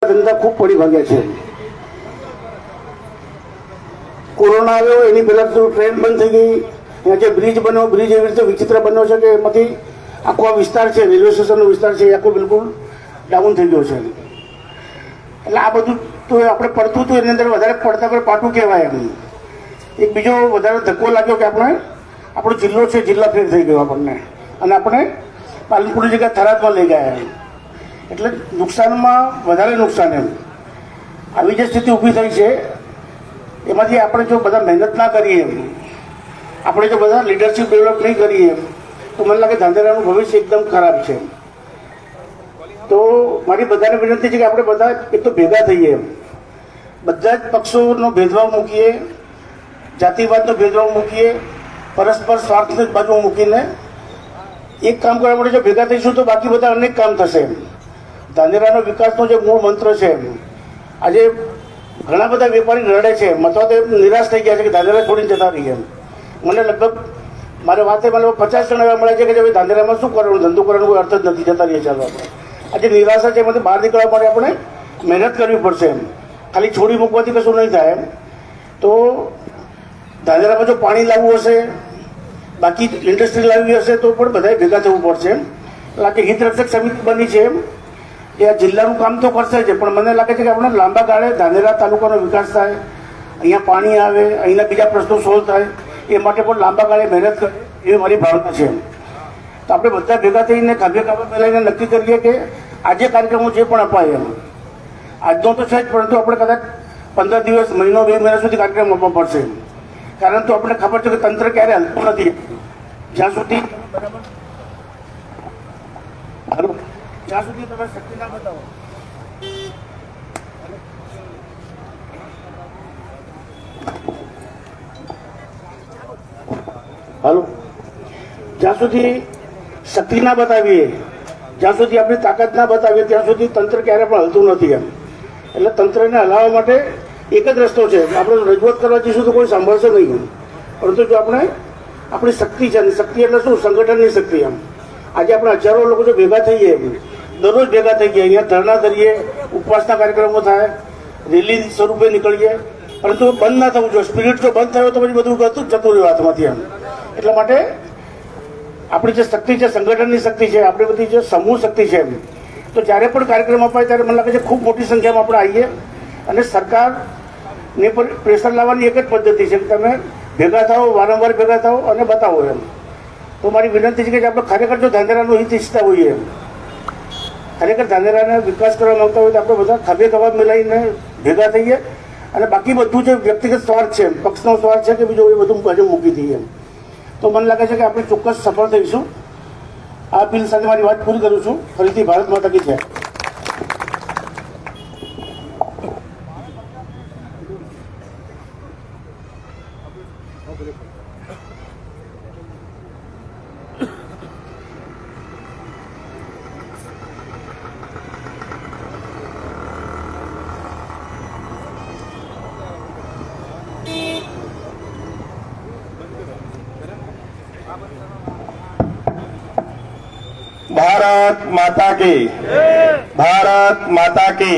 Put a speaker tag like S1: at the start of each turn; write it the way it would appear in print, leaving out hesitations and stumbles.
S1: ધંધા ખૂબ પડી ભાગ્યા છે. કોરોના આવ્યો એની પહેલા તો ટ્રેન બંધ થઈ ગઈ. અહીંયા જે બ્રિજ બન્યો, બ્રિજ એવી રીતે વિચિત્ર બન્યો છે કે એમાંથી આખો આ વિસ્તાર છે, રેલવે સ્ટેશનનો વિસ્તાર છે, એ આખો બિલકુલ ડાઉન થઈ ગયો છે. એટલે આ બધું તો આપણે પડતું હતું એની અંદર વધારે પડતા પર પાટું કહેવાય. એમ એક બીજો વધારે ધક્કો લાગ્યો કે આપણો જિલ્લો છે, જિલ્લા ફેર થઈ ગયો આપણને, અને આપણે પાલનપુરની જગ્યાએ થરાદમાં લઈ ગયા. એટલે નુકસાનમાં વધારે નુકસાન. એમ આવી જે સ્થિતિ ઊભી થઈ છે એમાંથી આપણે જો બધા મહેનત ના કરીએ, આપણે જો બધા લીડરશીપ ડેવલપ નહીં કરીએ, તો મને લાગે ધાંધેરાનું ભવિષ્ય એકદમ ખરાબ છે. તો મારી બધાને વિનંતી છે કે આપણે બધા એક તો ભેગા થઈએ, બધા જ પક્ષોનો ભેદભાવ મૂકીએ, જાતિવાદનો ભેદભાવ મૂકીએ, પરસ્પર સ્વાર્થની બાજુ મૂકીને એક કામ કરવા માટે જો ભેગા થઈશું તો બાકી બધા અનેક કામ થશે. ધાંધેરાનો વિકાસનો જે મૂળ મંત્ર છે, આજે ઘણા બધા વેપારી રડે છે, અથવા તો નિરાશ થઈ ગયા છે કે ધાંધેરા છોડીને જતા રહીએ. મને લગભગ મારે વાતે મને 50 જણા એવા મળે છે કે ભાઈ ધાંધેરામાં શું કરવાનું, ધંધો કરવાનો કોઈ અર્થ જ નથી, જતા રહીએ. ચાલો આપણે આજે નિરાશા છે એમાંથી બહાર નીકળવા માટે આપણે મહેનત કરવી પડશે. એમ ખાલી છોડી મૂકવાથી કશું નહીં થાય. એમ તો ધાંધેરામાં જો પાણી લાવવું હશે, બાકી ઇન્ડસ્ટ્રી લાવવી હશે, તો પણ બધાએ ભેગા થવું પડશે. એમ લાગે હિતરક્ષક સમિતિ બની છે, એમ એ આ જિલ્લાનું કામ તો કરશે જ, પણ મને લાગે છે કે આપણે લાંબા ગાળે ધાંધેરા તાલુકાનો વિકાસ થાય, અહીંયા પાણી આવે, અહીંના બીજા પ્રશ્નો સોલ્વ થાય, એ માટે પણ લાંબા ગાળે મહેનત કરે એવી મારી ભાવના છે. તો આપણે બધા ભેગા થઈને કાવ્ય મિલાવીને નક્કી કરીએ કે આજે કાર્યક્રમો જે પણ અપાય, એમ આજનો તો છે જ, પરંતુ આપણે કદાચ 15 દિવસ, મહિનો, 2 મહિના સુધી કાર્યક્રમ આપવા પડશે. કારણ તો આપણને ખબર છે કે તંત્ર ક્યારે હલતું નથી. જ્યાં સુધી તમે શક્તિ ના બતાવો, જ્યાં સુધી શક્તિ ના બતાવીએ, જ્યાં સુધી આપણી તાકાત ના બતાવીએ, ત્યાં સુધી તંત્ર ક્યારે પણ હલતું નથી. એમ એટલે તંત્રને હલાવવા માટે એક જ રસ્તો છે, આપણે રજૂઆત કરવા જઈશું તો કોઈ સાંભળશે નહીં. પરંતુ જો આપણે આપણી શક્તિ છે, શક્તિ એટલે શું, સંગઠનની શક્તિ. એમ આજે આપણે હજારો લોકો જો ભેગા થઈએ, દરરોજ ભેગા થઈ ગયા, અહીંયા ધરણા કરીએ, ઉપવાસના કાર્યક્રમો થાય, રેલી સ્વરૂપે નીકળીએ, પરંતુ બંધ ના થવું જોઈએ. સ્પિરિટ જો બંધ થયો તો પછી બધું જતું રહ્યું હાથમાંથી. એમ એટલા માટે આપણી જે શક્તિ છે, સંગઠનની શક્તિ છે, આપણી બધી જે સમૂહ શક્તિ છે, એમ તો જ્યારે પણ કાર્યક્રમ અપાય ત્યારે મને લાગે છે ખૂબ મોટી સંખ્યામાં આપણે આવીએ, અને સરકારને પર પ્રેશર લાવવાની એક જ પદ્ધતિ છે કે તમે ભેગા થાઓ, વારંવાર ભેગા થાઓ અને બતાવો. એમ તો મારી વિનંતી છે કે આપણે ખરેખર જો ધાંધેરાનો હિત ઈચ્છતા હોઈએ, એમ ખરેખર ધાંધેરાને વિકાસ કરવા માંગતા હોય તો આપણે બધા ખભે ખભા મિલાવીને ભેગા થઈએ, અને બાકી બધું જે વ્યક્તિગત સ્વાર્થ છે, પક્ષનો સ્વાર્થ છે કે બીજો, એ બધું બાજુ મૂકી દઈએ. એમ તો મને લાગે છે કે આપણે ચોક્કસ સફળ થઈશું. આ અપીલ સાથે મારી વાત પૂરી કરું છું. ફરીથી ભારત માતા કી જય.
S2: भारत माता की, भारत माता की।